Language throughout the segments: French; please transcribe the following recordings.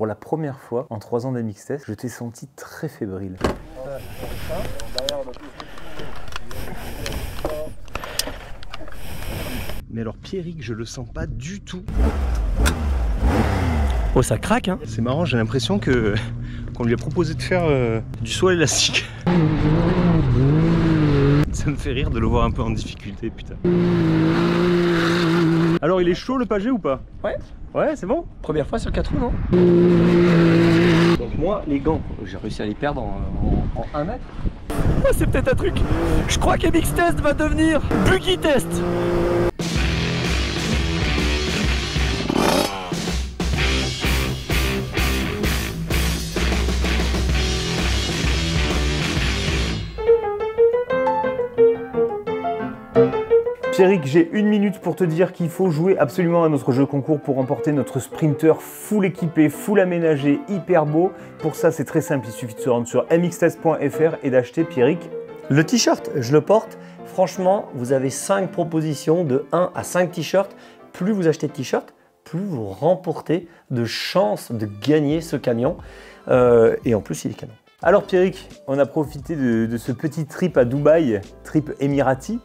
pour la première fois en 3 ans d'MX Test, je t'ai senti très fébrile. Mais alors Pierrick, je le sens pas du tout. Oh, ça craque, hein. C'est marrant, j'ai l'impression que qu'on lui a proposé de faire du saut à l'élastique. Ça me fait rire de le voir un peu en difficulté, putain. Alors il est chaud le Pagé ou pas? Ouais. Ouais, c'est bon. Première fois sur 4 roues, non? Donc moi, les gants, j'ai réussi à les perdre en 1 mètre. Oh, c'est peut-être un truc. Je crois qu'MX Test va devenir Buggy Test. Pierrick, j'ai 1 minute pour te dire qu'il faut jouer absolument à notre jeu concours pour remporter notre sprinter full équipé, full aménagé, hyper beau. Pour ça, c'est très simple, il suffit de se rendre sur mxtest.fr et d'acheter, Pierrick, le t-shirt. Je le porte. Franchement, vous avez 5 propositions de 1 à 5 t-shirts. Plus vous achetez de t-shirts, plus vous remportez de chances de gagner ce camion. Et en plus, il est canon. Alors Pierrick, on a profité de ce petit trip à Dubaï, trip émirati,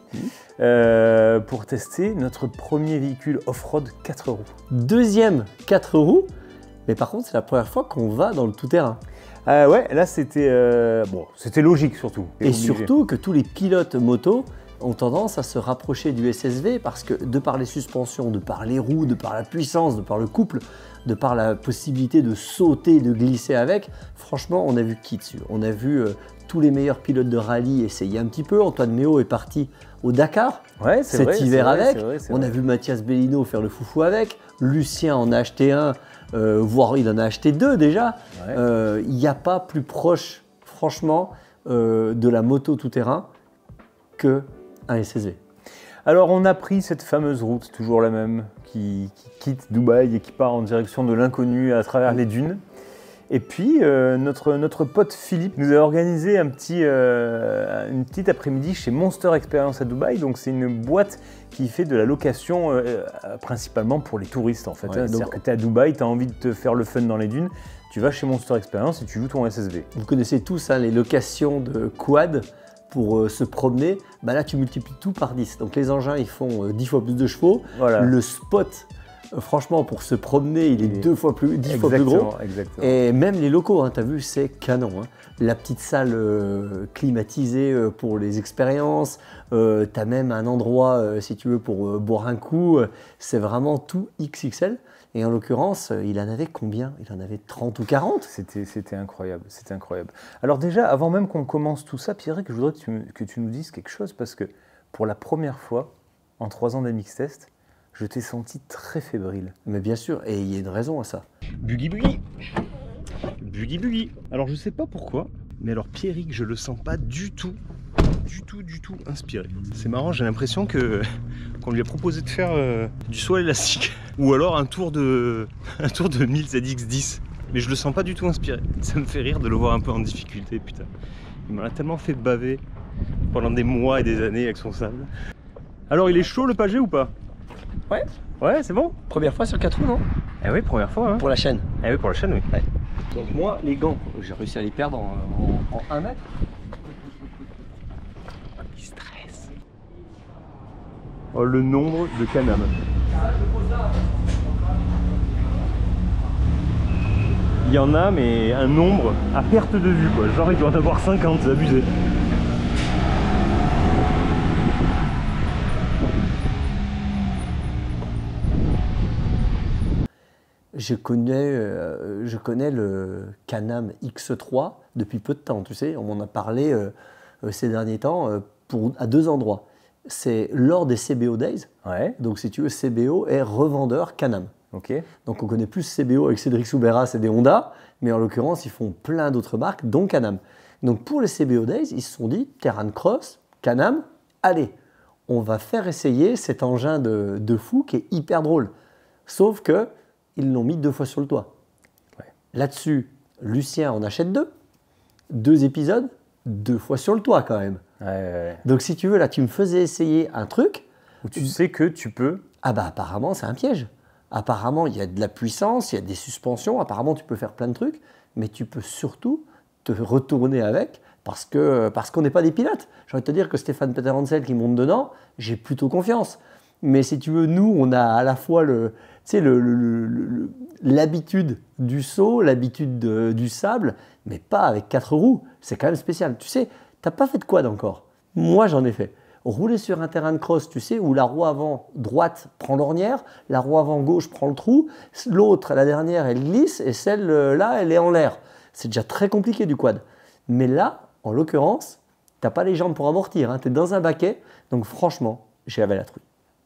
pour tester notre premier véhicule off-road 4 roues. Deuxième 4 roues, mais par contre c'est la première fois qu'on va dans le tout-terrain. Ouais, là c'était bon, c'était logique surtout. Et surtout que tous les pilotes moto ont tendance à se rapprocher du SSV parce que de par les suspensions, de par les roues, de par la puissance, de par le couple, de par la possibilité de sauter, de glisser avec, franchement on a vu qui dessus. On a vu tous les meilleurs pilotes de rallye essayer un petit peu. Antoine Méo est parti au Dakar cet hiver avec. On a vu Mathias Bellino faire le foufou avec. Lucien en a acheté un, voire il en a acheté 2 déjà. Il n'y a pas plus proche, franchement, de la moto tout-terrain qu'un SSV. Alors on a pris cette fameuse route, toujours la même, qui quitte Dubaï et qui part en direction de l'inconnu à travers les dunes. Et puis notre pote Philippe nous a organisé une petite après-midi chez Monster Experience à Dubaï. Donc c'est une boîte qui fait de la location principalement pour les touristes en fait. Ouais, C'est-à-dire que tu es à Dubaï, tu as envie de te faire le fun dans les dunes, tu vas chez Monster Experience et tu joues ton SSV. Vous connaissez tous hein, les locations de quad pour se promener. Bah là tu multiplies tout par 10. Donc les engins ils font 10 fois plus de chevaux. Voilà. Le spot, franchement, pour se promener, il est 10 fois plus gros. Exactement. Et même les locaux, hein, tu as vu, c'est canon. Hein. La petite salle climatisée pour les expériences. Tu as même un endroit, si tu veux, pour boire un coup. C'est vraiment tout XXL. Et en l'occurrence, il en avait combien? Il en avait 30 ou 40. C'était incroyable, c'était incroyable. Alors déjà, avant même qu'on commence tout ça, Pierrick, je voudrais que tu nous dises quelque chose parce que pour la première fois, en 3 ans d'MX Test, je t'ai senti très fébrile. Mais bien sûr, et il y a une raison à ça. Buggy Buggy. Buggy Buggy. Alors je sais pas pourquoi, mais alors Pierrick, je le sens pas du tout inspiré. C'est marrant, j'ai l'impression que qu'on lui a proposé de faire du saut à l'élastique ou alors un tour de 1000 ZX10. Mais je le sens pas du tout inspiré. Ça me fait rire de le voir un peu en difficulté, putain. Il m'en a tellement fait baver pendant des mois et des années avec son sable. Alors il est chaud le Pagé ou pas? Ouais. Ouais, c'est bon. Première fois sur 4 roues, non? Eh oui, première fois. Hein. Pour la chaîne. Eh oui, pour la chaîne, oui. Ouais. Donc moi, les gants, j'ai réussi à les perdre en 1 mètre. Il stresse. Oh, le nombre de Can-Am. Il y en a, mais un nombre à perte de vue, quoi. Genre, il doit en avoir 50, c'est abusé. Je connais le Can-Am X3 depuis peu de temps, tu sais, on m'en a parlé ces derniers temps à 2 endroits. C'est lors des CBO Days, donc si tu veux, CBO est revendeur Can-Am. Okay. Donc on connaît plus CBO avec Cédric Soubera, c'est des Honda, mais en l'occurrence ils font plein d'autres marques, dont Can-Am. Donc pour les CBO Days, ils se sont dit, Terran Cross, Can-Am, allez, on va faire essayer cet engin de fou qui est hyper drôle. Sauf que ils l'ont mis 2 fois sur le toit. Ouais. Là-dessus, Lucien en achète 2. 2 épisodes, 2 fois sur le toit quand même. Ouais. Donc si tu veux, là tu me faisais essayer un truc. Où tu sais que tu peux... Ah bah apparemment c'est un piège. Apparemment, il y a de la puissance, il y a des suspensions, apparemment tu peux faire plein de trucs, mais tu peux surtout te retourner avec parce qu'on n'est pas des pilotes. J'ai envie de te dire que Stéphane Peter Hansel qui monte dedans, j'ai plutôt confiance. Mais si tu veux, nous, on a à la fois l'habitude du saut, l'habitude du sable, mais pas avec 4 roues. C'est quand même spécial. Tu sais, t'as pas fait de quad encore. Moi, j'en ai fait. Rouler sur un terrain de cross, tu sais, où la roue avant droite prend l'ornière, la roue avant gauche prend le trou, l'autre, la dernière, elle glisse, et celle-là, elle est en l'air. C'est déjà très compliqué du quad. Mais là, en l'occurrence, t'as pas les jambes pour amortir, hein. Tu es dans un baquet, donc franchement, j'ai avalé la trouille.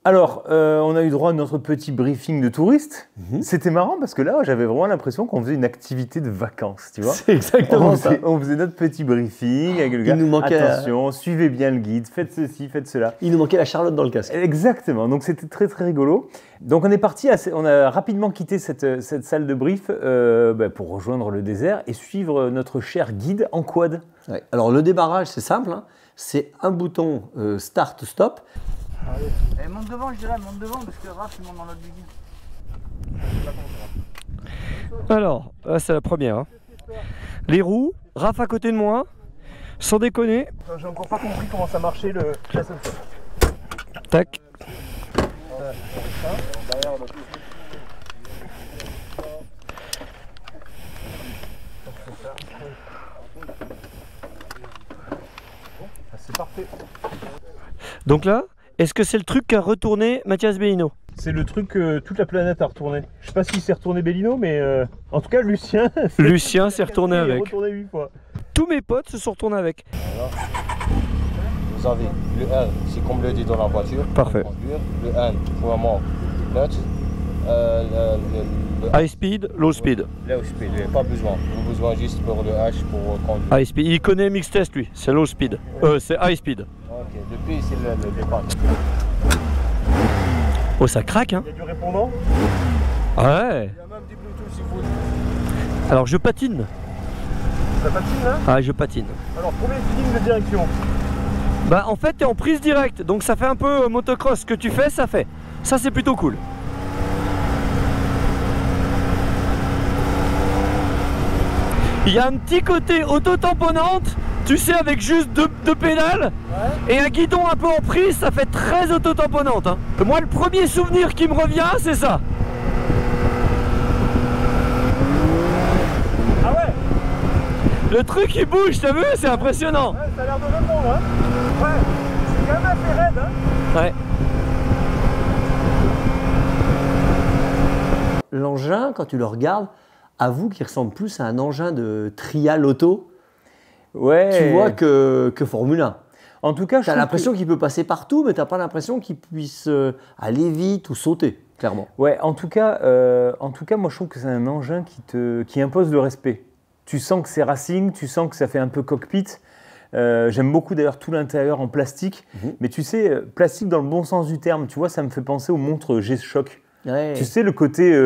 Alors, on a eu droit à notre petit briefing de touristes. C'était marrant parce que là, j'avais vraiment l'impression qu'on faisait une activité de vacances, tu vois. C'est exactement ça. On faisait notre petit briefing avec le gars. Il nous manquait attention, suivez bien le guide, faites ceci, faites cela. Il nous manquait la Charlotte dans le casque. Exactement, donc c'était très très rigolo. Donc on est parti, on a rapidement quitté cette salle de brief pour rejoindre le désert et suivre notre cher guide en quad. Ouais. Alors le débarrage, c'est simple, hein. C'est un bouton start-stop. Allez, monte devant, je dirais, monte devant parce que Raph il monte dans l'autre buggy. Alors, c'est la première. Hein. Les roues, Raph à côté de moi, sans déconner. J'ai encore pas compris comment ça marchait le ascenseur. Tac. C'est parfait. Donc là, est-ce que c'est le truc qu'a retourné Mathias Bellino? C'est le truc que toute la planète a retourné. Je sais pas s'il s'est retourné Bellino, mais en tout cas Lucien. Lucien s'est retourné avec. Retourné 8 fois. Tous mes potes se sont retournés avec. Vous avez le 1, c'est comme le dit dans la voiture. Parfait. Le 1, vraiment neutre. High speed, low speed. Low speed, il n'y a pas besoin. Vous avez besoin juste pour le H pour conduire. High speed. Il connaît mix test lui, c'est low speed. C'est high speed. Ok, depuis c'est le départ. Oh, ça craque hein. Il y a du répondant. Ouais. Il y a même du Bluetooth si vous voulez. Alors je patine. Ça patine là. Ah, je patine. Alors premier feeling de direction. Bah en fait t'es en prise directe, donc ça fait un peu motocross. Ce que tu fais, ça fait. Ça c'est plutôt cool. Il y a un petit côté auto-tamponnante, tu sais, avec juste deux pédales, et un guidon un peu en prise, ça fait très auto-tamponnante. Hein. Moi, le premier souvenir qui me revient, c'est ça. Ah ouais. Le truc il bouge, t'as vu, c'est impressionnant. Ouais, ça a l'air de répondre, hein. Ouais, c'est quand même assez raide, hein. Ouais. L'engin, quand tu le regardes, avoue qu'il ressemble plus à un engin de trial auto, Ouais. tu vois, que Formule 1. En tout cas, Tu as l'impression qu'il peut passer partout, mais tu n'as pas l'impression qu'il puisse aller vite ou sauter, clairement. Ouais, en tout cas, moi je trouve que c'est un engin qui impose le respect. Tu sens que c'est racing, tu sens que ça fait un peu cockpit. J'aime beaucoup d'ailleurs tout l'intérieur en plastique, mais tu sais, plastique dans le bon sens du terme. Tu vois, ça me fait penser aux montres G-Shock. Ouais. Tu sais, le côté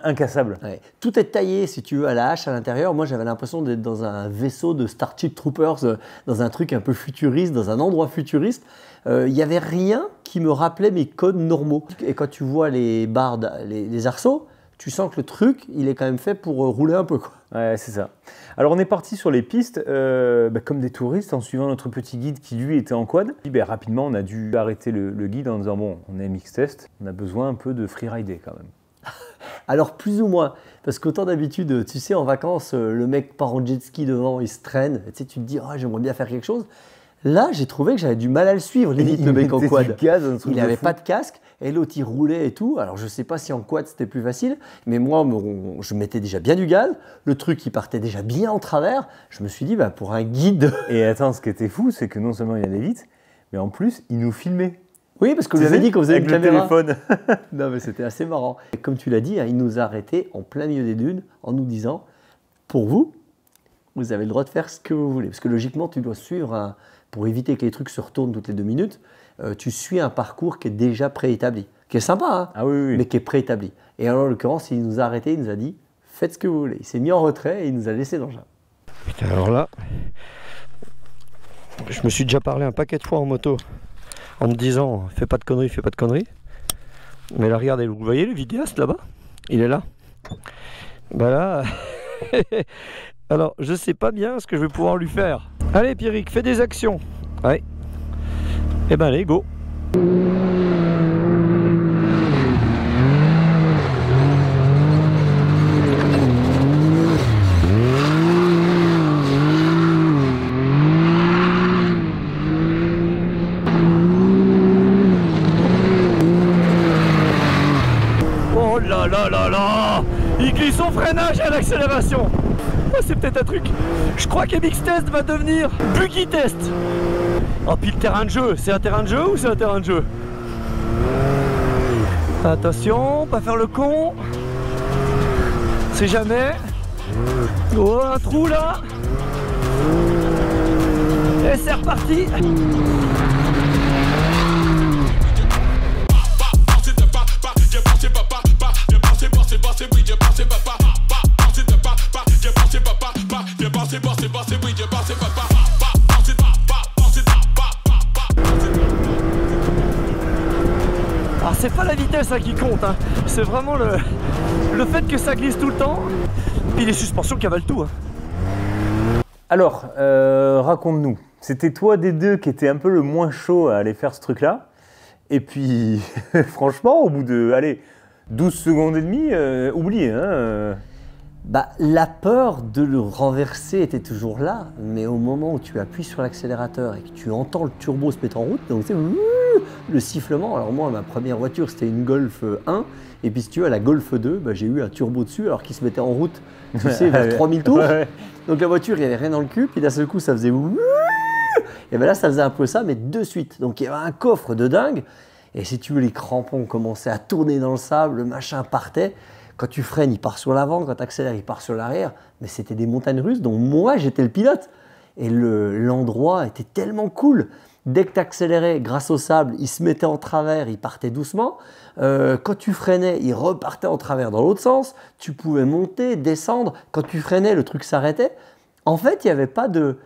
incassable. Ouais. Tout est taillé, si tu veux, à la hache à l'intérieur. Moi, j'avais l'impression d'être dans un vaisseau de Starship Troopers, dans un truc un peu futuriste, dans un endroit futuriste. Il n'y avait rien qui me rappelait mes codes normaux. Et quand tu vois les barres, les arceaux, tu sens que le truc, il est quand même fait pour rouler un peu, quoi. Ouais, c'est ça. Alors on est parti sur les pistes comme des touristes en suivant notre petit guide qui lui était en quad. Puis, rapidement on a dû arrêter le guide en disant bon, on est mix test, on a besoin un peu de freerider quand même. Alors plus ou moins, parce qu'autant d'habitude, tu sais, en vacances, le mec part en jet ski devant, il se traîne, tu sais, tu te dis oh, j'aimerais bien faire quelque chose. Là, j'ai trouvé que j'avais du mal à le suivre, limite le mec en quad. Il n'avait pas de casque, et l'autre il roulait et tout. Alors je ne sais pas si en quad c'était plus facile, mais moi je mettais déjà bien du gaz, le truc il partait déjà bien en travers. Je me suis dit, pour un guide. Et attends, ce qui était fou, c'est que non seulement il allait vite, mais en plus il nous filmait. Oui, parce qu'on lui avait dit qu'on faisait une caméra. Avec le téléphone. Non, mais c'était assez marrant. Et comme tu l'as dit, il nous a arrêtés en plein milieu des dunes en nous disant, pour vous, vous avez le droit de faire ce que vous voulez. Parce que logiquement, tu dois suivre, pour éviter que les trucs se retournent toutes les 2 minutes, tu suis un parcours qui est déjà préétabli. Qui est sympa, hein, Ah oui. mais qui est préétabli. Et alors, en l'occurrence, il nous a arrêtés, il nous a dit, faites ce que vous voulez. Il s'est mis en retrait et il nous a laissé l'engin. Putain, alors là, je me suis déjà parlé un paquet de fois en moto en me disant fais pas de conneries, fais pas de conneries. Mais là, regardez, vous voyez le vidéaste là-bas? Il est là. Bah là... Alors, je sais pas bien ce que je vais pouvoir lui faire. Allez, Pierrick, fais des actions. Ouais. Eh ben, allez, go. Oh là là là là! Il glisse son freinage à l'accélération. Oh, c'est peut-être un truc. Je crois qu'MX Test va devenir Buggy Test. Oh, puis le terrain de jeu, c'est un terrain de jeu ou c'est un terrain de jeu? Attention, pas faire le con. C'est jamais. Oh, un trou là. Et c'est reparti. Alors c'est pas la vitesse hein, qui compte, hein. C'est vraiment le fait que ça glisse tout le temps, puis les suspensions qui avalent tout. Hein. Alors, raconte-nous. C'était toi des deux qui était un peu le moins chaud à aller faire ce truc-là. Et puis, franchement, au bout de, allez, 12 secondes et demie, oublié, hein. Bah, la peur de le renverser était toujours là, mais au moment où tu appuies sur l'accélérateur et que tu entends le turbo se mettre en route, donc c'est le sifflement. Alors moi, ma première voiture, c'était une Golf 1, et puis si tu veux, à la Golf 2, bah, j'ai eu un turbo dessus alors qu'il se mettait en route, tu sais, vers 3000 tours. Ouais. Donc la voiture, il n'y avait rien dans le cul, puis d'un seul coup, ça faisait et ben là, ça faisait un peu ça, mais de suite. Donc il y avait un coffre de dingue, et si tu veux, les crampons commençaient à tourner dans le sable, le machin partait. Quand tu freines, il part sur l'avant, quand tu accélères, il part sur l'arrière. Mais c'était des montagnes russes, donc moi, j'étais le pilote. Et l'endroit était tellement cool. Dès que tu accélérais, grâce au sable, il se mettait en travers, il partait doucement. Quand tu freinais, il repartait en travers dans l'autre sens. Tu pouvais monter, descendre. Quand tu freinais, le truc s'arrêtait. En fait, il n'y avait pas de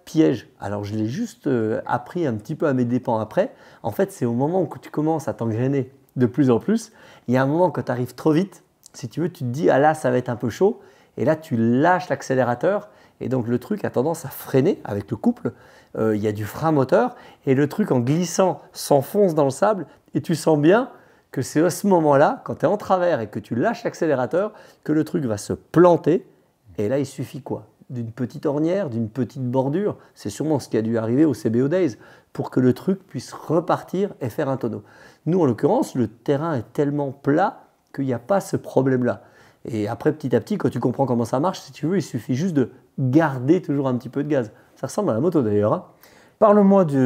piège. Alors, je l'ai juste appris un petit peu à mes dépens après. En fait, c'est au moment où tu commences à t'engrainer de plus en plus. Il y a un moment, quand tu arrives trop vite, si tu veux, tu te dis « Ah là, ça va être un peu chaud ». Et là, tu lâches l'accélérateur. Et donc, le truc a tendance à freiner avec le couple. Il y a du frein moteur. Et le truc, en glissant, s'enfonce dans le sable. Et tu sens bien que c'est à ce moment-là, quand tu es en travers et que tu lâches l'accélérateur, que le truc va se planter. Et là, il suffit quoi? D'une petite ornière, d'une petite bordure. C'est sûrement ce qui a dû arriver au CBO Days pour que le truc puisse repartir et faire un tonneau. Nous, en l'occurrence, le terrain est tellement plat qu'il n'y a pas ce problème-là. Et après, petit à petit, quand tu comprends comment ça marche, si tu veux, il suffit juste de garder toujours un petit peu de gaz. Ça ressemble à la moto d'ailleurs. Hein. Parle-moi du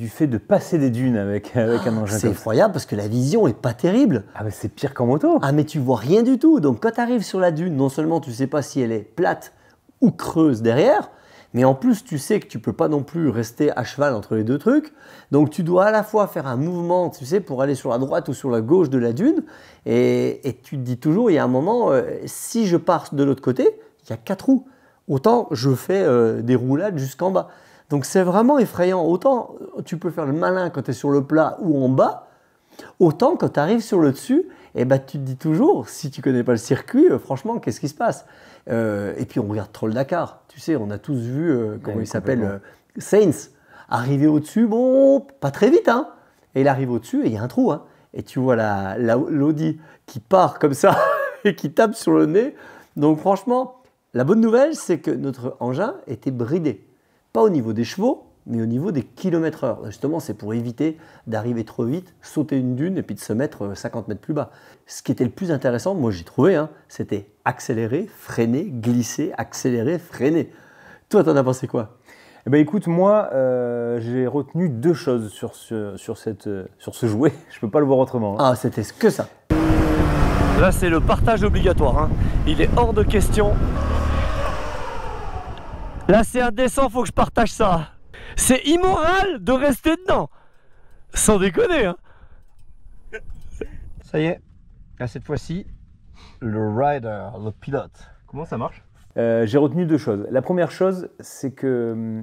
fait de passer des dunes avec un engin. C'est effroyable parce que la vision est pas terrible. Ah mais c'est pire qu'en moto. Ah mais tu vois rien du tout. Donc quand tu arrives sur la dune, non seulement tu ne sais pas si elle est plate ou creuse derrière, mais en plus tu sais que tu ne peux pas non plus rester à cheval entre les deux trucs. Donc tu dois à la fois faire un mouvement, tu sais, pour aller sur la droite ou sur la gauche de la dune. Et tu te dis toujours, il y a un moment, si je pars de l'autre côté, il y a 4 roues. Autant je fais des roulades jusqu'en bas. Donc c'est vraiment effrayant. Autant tu peux faire le malin quand tu es sur le plat ou en bas, autant quand tu arrives sur le dessus, eh ben, tu te dis toujours, si tu ne connais pas le circuit, franchement, qu'est-ce qui se passe? Et puis on regarde trop le Dakar. Tu sais, on a tous vu, comment il s'appelle, Sainz, arriver au-dessus, bon, pas très vite, hein. Et il arrive au-dessus et il y a un trou, hein. Et tu vois l'Audi qui part comme ça et qui tape sur le nez. Donc franchement, la bonne nouvelle, c'est que notre engin était bridé. Pas au niveau des chevaux, mais au niveau des kilomètres/heure. Justement, c'est pour éviter d'arriver trop vite, sauter une dune et puis de se mettre 50 mètres plus bas. Ce qui était le plus intéressant, moi j'ai trouvé, hein, c'était accélérer, freiner, glisser, accélérer, freiner. Toi, t'en as pensé quoi? Eh ben écoute, moi, j'ai retenu 2 choses sur ce jouet. Je peux pas le voir autrement. Hein. Ah, c'était que ça. Là, c'est le partage obligatoire. Hein. Il est hors de question. Là, c'est indécent, faut que je partage ça. C'est immoral de rester dedans. Sans déconner. Hein. Ça y est, là cette fois-ci, le rider, le pilote. Comment ça marche? J'ai retenu 2 choses. La première chose, c'est que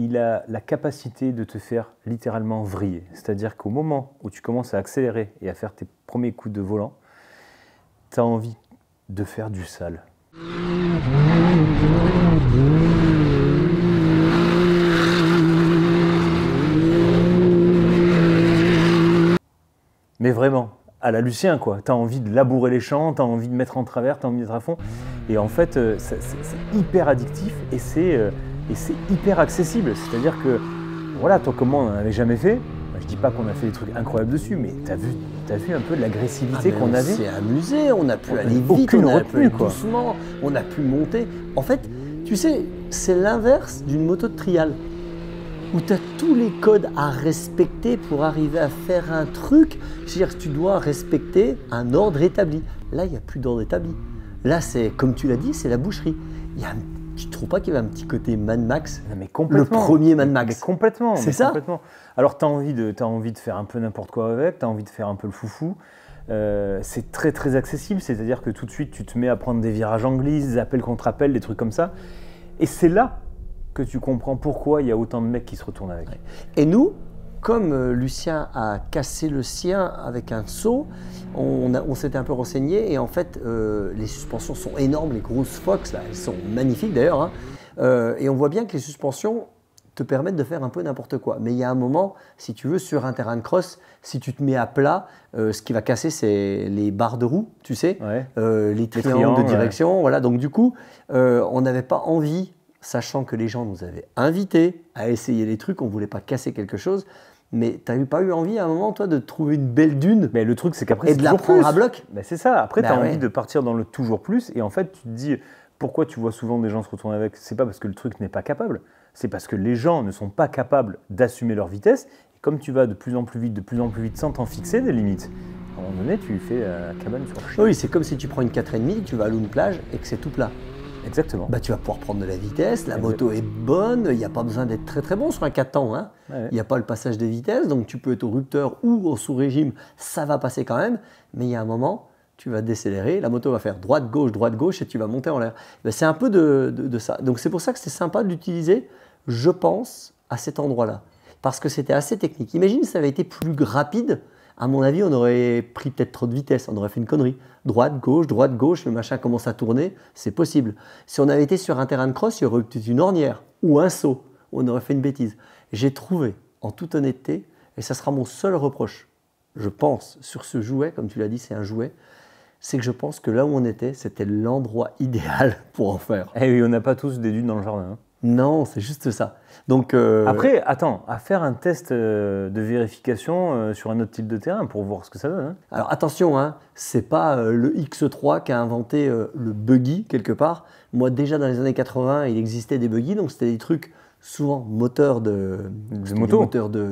il a la capacité de te faire littéralement vriller. C'est-à-dire qu'au moment où tu commences à accélérer et à faire tes premiers coups de volant, tu as envie de faire du sale. Mais vraiment, à la Lucien, quoi. Tu as envie de labourer les champs, tu as envie de mettre en travers, tu as envie d'être à fond. Et en fait, c'est hyper addictif et c'est hyper accessible. C'est-à-dire que, voilà, toi, comment on n'en avait jamais fait. Je dis pas qu'on a fait des trucs incroyables dessus, mais t'as vu un peu de l'agressivité qu'on avait. On s'est amusé, on a pu aller vite, aucune on a retenue, pu aller quoi. doucement, on a pu monter. En fait, tu sais, c'est l'inverse d'une moto de trial, où tu as tous les codes à respecter pour arriver à faire un truc. C'est-à-dire que tu dois respecter un ordre établi. Là, il n'y a plus d'ordre établi. Là, c'est, comme tu l'as dit, c'est la boucherie. Tu ne trouves pas qu'il y avait un petit côté Mad Max? Non, mais Le complètement. premier Mad Max. Mais complètement. C'est mais ça. complètement. Alors, tu as envie de faire un peu n'importe quoi avec, tu as envie de faire un peu le foufou. C'est très très accessible, c'est-à-dire que tout de suite, tu te mets à prendre des virages en glisse, des appels contre appels, des trucs comme ça. Et c'est là que tu comprends pourquoi il y a autant de mecs qui se retournent avec. Et nous, comme Lucien a cassé le sien avec un seau, on s'était un peu renseigné et en fait, les suspensions sont énormes, les grosses Fox, là, elles sont magnifiques d'ailleurs. Hein. Et on voit bien que les suspensions te permettent de faire un peu n'importe quoi. Mais il y a un moment, si tu veux, sur un terrain de cross, si tu te mets à plat, ce qui va casser, c'est les barres de roue, tu sais, Ouais. les triangles de direction. Voilà. Donc du coup, on n'avait pas envie, sachant que les gens nous avaient invités à essayer les trucs, on ne voulait pas casser quelque chose. Mais tu n'as pas eu envie à un moment, toi, de trouver une belle dune Mais le truc, c'est qu'après, et c'est de la toujours prendre plus. à bloc? Ben, c'est ça. Après, tu as Bah ouais. envie de partir dans le toujours plus. Et en fait, tu te dis, pourquoi tu vois souvent des gens se retourner avec? C'est pas parce que le truc n'est pas capable. C'est parce que les gens ne sont pas capables d'assumer leur vitesse. Et comme tu vas de plus en plus vite sans t'en fixer des limites, à un moment donné, tu fais la cabane sur le chien. Oui, c'est comme si tu prends une 4,5, tu vas à une plage et que c'est tout plat. Exactement. Bah, tu vas pouvoir prendre de la vitesse, la moto est bonne, il n'y a pas besoin d'être très très bon sur un 4 temps. Hein. Ouais. Il n'y a pas le passage des vitesses, donc tu peux être au rupteur ou au sous-régime, ça va passer quand même. Mais il y a un moment, tu vas décélérer, la moto va faire droite-gauche et tu vas monter en l'air. Ben, c'est un peu de ça. Donc c'est pour ça que c'est sympa de l'utiliser, je pense, à cet endroit-là. Parce que c'était assez technique. Imagine si ça avait été plus rapide. À mon avis, on aurait pris peut-être trop de vitesse, on aurait fait une connerie. Droite, gauche, le machin commence à tourner, c'est possible. Si on avait été sur un terrain de cross, il y aurait eu peut-être une ornière ou un saut, on aurait fait une bêtise. J'ai trouvé, en toute honnêteté, et ça sera mon seul reproche, je pense, sur ce jouet, comme tu l'as dit, c'est un jouet, c'est que je pense que là où on était, c'était l'endroit idéal pour en faire. Eh oui, on n'a pas tous des dunes dans le jardin. Hein. Non, c'est juste ça. Donc, Après, attends, à faire un test de vérification sur un autre type de terrain pour voir ce que ça donne. Hein. Alors attention, hein, c'est pas le X3 qui a inventé le buggy quelque part. Moi déjà dans les années 80, il existait des buggy, donc c'était des trucs souvent moteurs de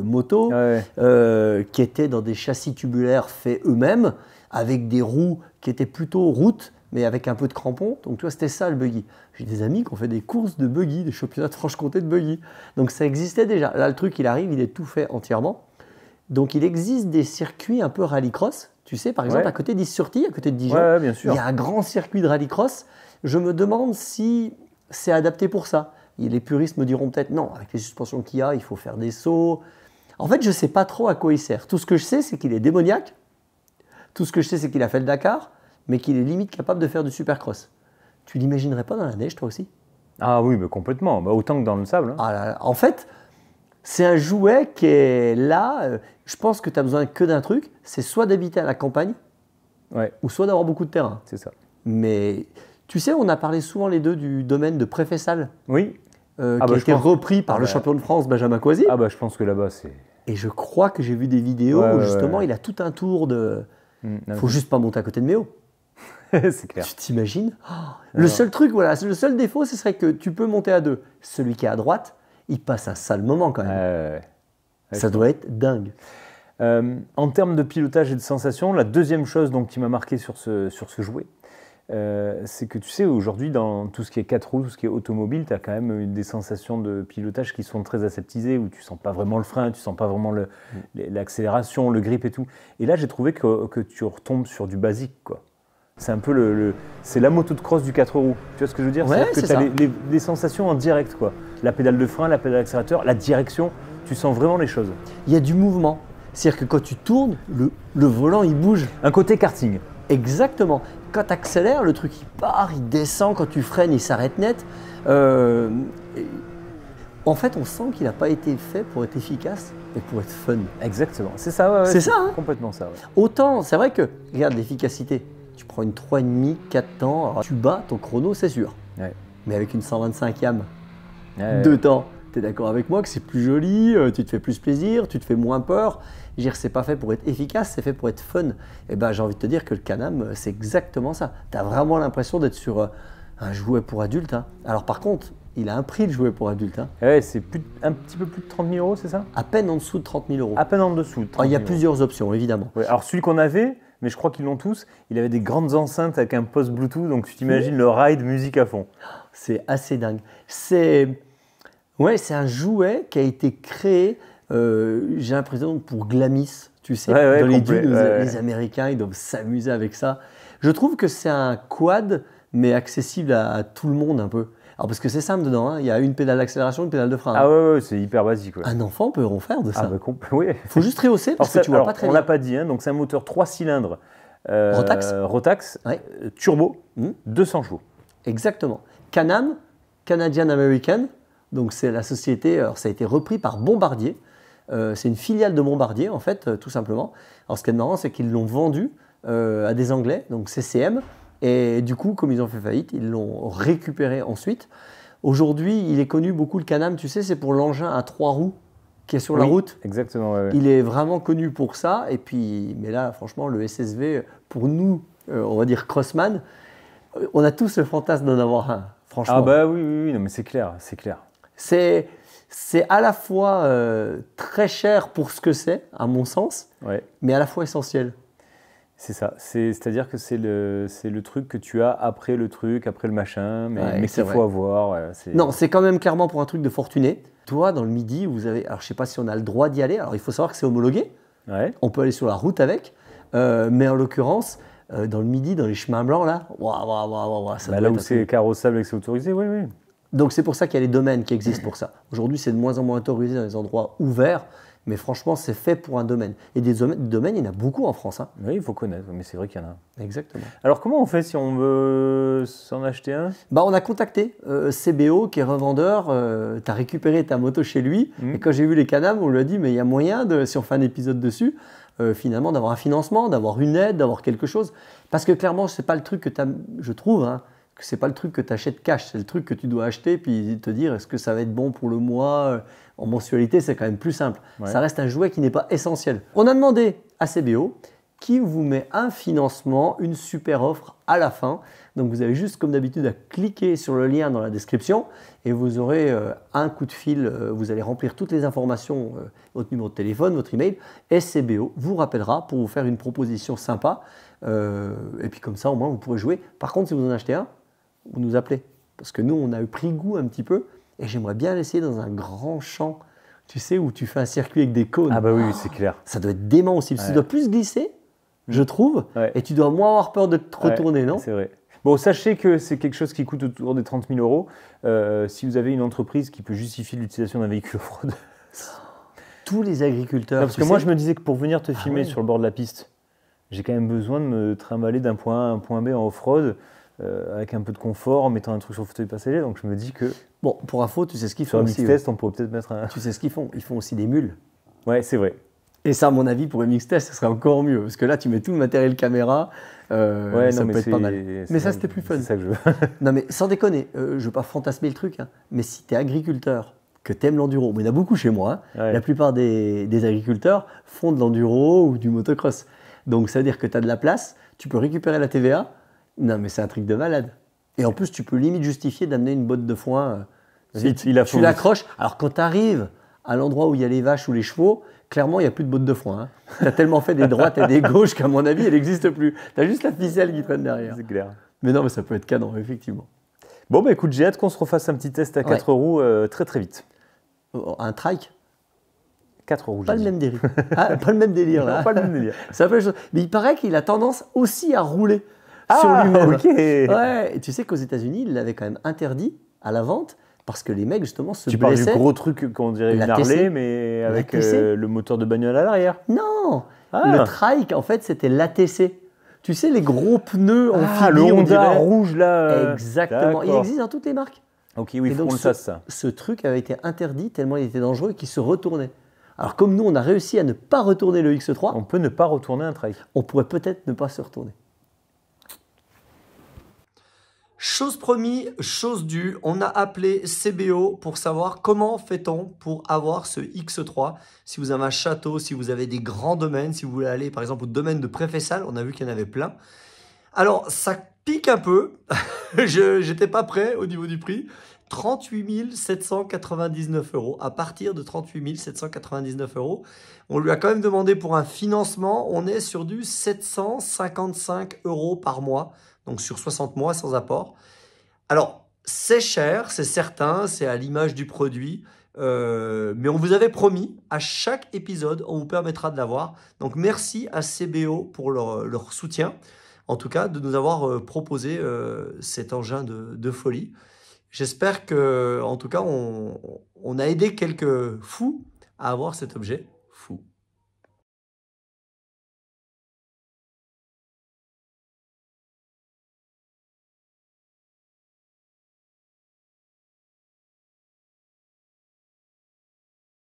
moto, Ouais. qui étaient dans des châssis tubulaires faits eux-mêmes, avec des roues qui étaient plutôt routes, mais avec un peu de crampons. Donc tu vois, c'était ça le buggy. J'ai des amis qui ont fait des courses de buggy, des championnats de Franche-Comté de buggy. Donc ça existait déjà. Là, le truc, il arrive, il est tout fait entièrement. Donc il existe des circuits un peu rallycross. Tu sais, par exemple, Ouais. à côté d'Is-sur-Tille, à côté de Dijon, Ouais, bien sûr. il y a un grand circuit de rallycross. Je me demande si c'est adapté pour ça. Et les puristes me diront peut-être non, avec les suspensions qu'il y a, il faut faire des sauts. En fait, je ne sais pas trop à quoi il sert. Tout ce que je sais, c'est qu'il est démoniaque. Tout ce que je sais, c'est qu'il a fait le Dakar, mais qu'il est limite capable de faire du supercross. Tu l'imaginerais pas dans la neige, toi aussi? Ah oui, mais complètement. Bah, autant que dans le sable. Hein. Ah là là. En fait, c'est un jouet qui est là. Je pense que tu as besoin que d'un truc, c'est soit d'habiter à la campagne, Ouais, ou soit d'avoir beaucoup de terrain. c'est ça. Mais tu sais, on a parlé souvent les deux du domaine de Préfessal, Oui. qui bah, a je été pense- repris par Ah le bah. champion de France, Benjamin Coisy. Ah bah je pense que là-bas, c'est... Et je crois que j'ai vu des vidéos Ouais, où ouais, justement, ouais. il a tout un tour de... Non, Faut juste pas monter à côté de Méo. c'est clair. Tu t'imagines? Le seul truc, voilà, le seul défaut, ce serait que tu peux monter à deux. Celui qui est à droite, il passe un sale moment quand même. Ouais. Ça doit être dingue. En termes de pilotage et de sensation, la deuxième chose donc, qui m'a marqué sur ce jouet, c'est que tu sais, aujourd'hui, dans tout ce qui est 4 roues, tout ce qui est automobile, tu as quand même des sensations de pilotage qui sont très aseptisées, où tu sens pas vraiment le frein, tu sens pas vraiment l'accélération, le grip et tout. Et là, j'ai trouvé que tu retombes sur du basique, quoi. C'est un peu c'est la moto de cross du 4 roues. Tu vois ce que je veux dire? Ouais, C'est-à-dire que c'est tu as ça. les sensations en direct, quoi. La pédale de frein, la pédale d'accélérateur, la direction, tu sens vraiment les choses. Il y a du mouvement. C'est-à-dire que quand tu tournes, le volant il bouge. Un côté karting. Exactement. Quand tu accélères, le truc il part, il descend. Quand tu freines, il s'arrête net. En fait, on sent qu'il n'a pas été fait pour être efficace, mais pour être fun. Exactement. C'est ça, ouais, C'est ça, hein. Complètement ça, ouais. Autant, c'est vrai que, regarde l'efficacité. Tu prends une 3,5, 4 temps, alors tu bats ton chrono, c'est sûr. Ouais. Mais avec une 125 YAM, Ouais. 2 temps, tu es d'accord avec moi que c'est plus joli, tu te fais plus plaisir, tu te fais moins peur. Je veux dire, c'est pas fait pour être efficace, c'est fait pour être fun. Et ben, j'ai envie de te dire que le Can-Am, c'est exactement ça. Tu as vraiment l'impression d'être sur un jouet pour adultes, hein. Alors par contre, il a un prix le jouet pour adultes, hein. Ouais, c'est un petit peu plus de 30 000 €, c'est ça? À peine en dessous de 30 000 €. À peine en dessous. de 30 Alors, il y a 000 €. plusieurs options, évidemment. Ouais, alors celui qu'on avait, mais je crois qu'ils l'ont tous, il avait des grandes enceintes avec un poste Bluetooth, donc tu t'imagines le ride musique à fond. C'est assez dingue. C'est un jouet qui a été créé, j'ai l'impression, pour Glamis. Tu sais, Ouais, dans les complet, dunes, ouais. les Américains, ils doivent s'amuser avec ça. Je trouve que c'est un quad, mais accessible à tout le monde un peu. Alors parce que c'est simple dedans, hein. Il y a une pédale d'accélération, une pédale de frein. Ah ouais, c'est hyper basique. Ouais. Un enfant peut en faire de ça. Ah bah oui. Il faut juste rehausser parce que tu vois pas très on bien. l'a pas dit, hein, donc c'est un moteur 3 cylindres Rotax. Ouais. turbo, Mmh. 200 chevaux. Exactement. Can-Am, Canadian American, donc c'est la société, alors ça a été repris par Bombardier. C'est une filiale de Bombardier en fait, tout simplement. Alors ce qui est marrant, c'est qu'ils l'ont vendu à des Anglais, donc CCM, et du coup, comme ils ont fait faillite, ils l'ont récupéré ensuite. Aujourd'hui, il est connu beaucoup le Can-Am, tu sais, c'est pour l'engin à 3 roues qui est sur la Oui, route. Exactement, ouais. Il est vraiment connu pour ça. Et puis, mais là, franchement, le SSV, pour nous, on va dire crossman, on a tous le fantasme d'en avoir un. Franchement, Ah bah oui, non, mais c'est clair, c'est clair. c'est à la fois très cher pour ce que c'est, à mon sens, Ouais. mais à la fois essentiel. C'est ça, c'est-à-dire que c'est le truc que tu as après le truc, après le machin, mais, Ouais, mais c'est qu'il faut vrai. avoir. Ouais, Non, c'est quand même clairement pour un truc de fortuné. Toi, dans le Midi, vous avez, alors je sais pas si on a le droit d'y aller. Alors il faut savoir que c'est homologué. Ouais. On peut aller sur la route avec, mais en l'occurrence, dans le Midi, dans les chemins blancs là, waouh, ça Bah, doit là être où un c'est truc. carrossable et que c'est autorisé, oui, oui. Donc c'est pour ça qu'il y a les domaines qui existent pour ça. Aujourd'hui, c'est de moins en moins autorisé dans les endroits ouverts, mais franchement, c'est fait pour un domaine. Et des domaines, il y en a beaucoup en France, hein. Oui, il faut connaître, mais c'est vrai qu'il y en a. Exactement. Alors comment on fait si on veut s'en acheter un? Bah, on a contacté CBO qui est revendeur. Tu as récupéré ta moto chez lui. Et quand j'ai vu les Can-Am, on lui a dit mais il y a moyen, si on fait un épisode dessus, finalement d'avoir un financement, d'avoir une aide, d'avoir quelque chose. Parce que clairement, c'est pas le truc que je trouve, hein, que c'est pas le truc que tu achètes cash. C'est le truc que tu dois acheter puis te dire est-ce que ça va être bon pour le mois. En mensualité, c'est quand même plus simple. Ouais. Ça reste un jouet qui n'est pas essentiel. On a demandé à CBO qui vous met un financement, une super offre à la fin. Donc vous avez juste comme d'habitude à cliquer sur le lien dans la description et vous aurez un coup de fil, vous allez remplir toutes les informations, votre numéro de téléphone, votre email, et CBO vous rappellera pour vous faire une proposition sympa. Et puis comme ça au moins vous pourrez jouer. Par contre si vous en achetez un, vous nous appelez. Parce que nous on a eu pris goût un petit peu et j'aimerais bien l'essayer dans un grand champ, tu sais, où tu fais un circuit avec des cônes. Ah bah oui, c'est clair. Ça doit être dément aussi, parce que Ouais. tu dois plus glisser, je trouve, Ouais. et tu dois moins avoir peur de te retourner, Ouais, non? C'est vrai. Bon, sachez que c'est quelque chose qui coûte autour des 30 000 €. Si vous avez une entreprise qui peut justifier l'utilisation d'un véhicule off-road. Tous les agriculteurs. Parce que moi, je me disais que pour venir te filmer ouais. sur le bord de la piste, j'ai quand même besoin de me trimballer d'un point A à un point B en off-road, avec un peu de confort, en mettant un truc sur le fauteuil passager. Donc je me dis que Bon, pour info, tu sais ce qu'ils sur font un aussi. mix test, on pourrait peut-être mettre un. Tu sais ce qu'ils font? Ils font aussi des mules. Ouais, c'est vrai. Et ça, à mon avis, pour un mix test, ce serait encore mieux, parce que là, tu mets tout le matériel caméra, Ouais, ça non, peut être pas mal. c'est Mais ça, vrai, c'était plus fun. C'est ça que je veux. Non, mais sans déconner, je ne veux pas fantasmer le truc, hein, mais si tu es agriculteur, que tu aimes l'enduro, mais il y en a beaucoup chez moi, hein, Ouais. la plupart des agriculteurs font de l'enduro ou du motocross. Donc ça veut dire que tu as de la place, tu peux récupérer la TVA. Non, mais c'est un truc de malade. Et en plus, tu peux limite justifier d'amener une botte de foin. Vite, il a tu faut- l'accroches. Alors quand tu arrives à l'endroit où il y a les vaches ou les chevaux, clairement, il n'y a plus de botte de foin. Hein. Tu as tellement fait des droites et des gauches qu'à mon avis, elle n'existe plus. Tu as juste la ficelle qui traîne derrière. C'est clair. Mais non, mais ça peut être canon, effectivement. Bon, bah écoute, j'ai hâte qu'on se refasse un petit test à 4 roues très très vite. Un trike, 4 roues, pas j'ai le dit. même délire. Ah, pas le même délire, là. Non, pas le même délire. C'est un peu la chose. Mais il paraît qu'il a tendance aussi à rouler. sur lui-même. ok. Ouais, et tu sais qu'aux États-Unis, ils l'avaient quand même interdit à la vente parce que les mecs, justement, se Tu parles du blessaient. gros truc qu'on dirait une La Harley, TC. mais La avec TC. le moteur de bagnole à l'arrière. Non, Ah. le trike, en fait, c'était l'ATC. Tu sais, les gros pneus en Ah, le on Honda dirait. rouge là. Exactement. Il d'accord. existe dans toutes les marques. Ok, oui, Et faut donc, qu'on le fasse ça. ce truc avait été interdit tellement il était dangereux qu'il se retournait. Alors, comme nous, on a réussi à ne pas retourner le X3, On peut ne pas retourner un trike. on pourrait peut-être ne pas se retourner. Chose promis, chose due, on a appelé CBO pour savoir comment fait-on pour avoir ce X3. Si vous avez un château, si vous avez des grands domaines, si vous voulez aller par exemple au domaine de Préfessal, on a vu qu'il y en avait plein. Alors ça pique un peu, je n'étais pas prêt au niveau du prix. 38 799 €, à partir de 38 799 €. On lui a quand même demandé pour un financement, on est sur du 755 € par mois, donc sur 60 mois sans apport. Alors, c'est cher, c'est certain, c'est à l'image du produit, mais on vous avait promis, à chaque épisode, on vous permettra de l'avoir. Donc merci à CBO pour leur soutien, en tout cas de nous avoir proposé cet engin de folie. J'espère que, en tout cas, on a aidé quelques fous à avoir cet objet fou.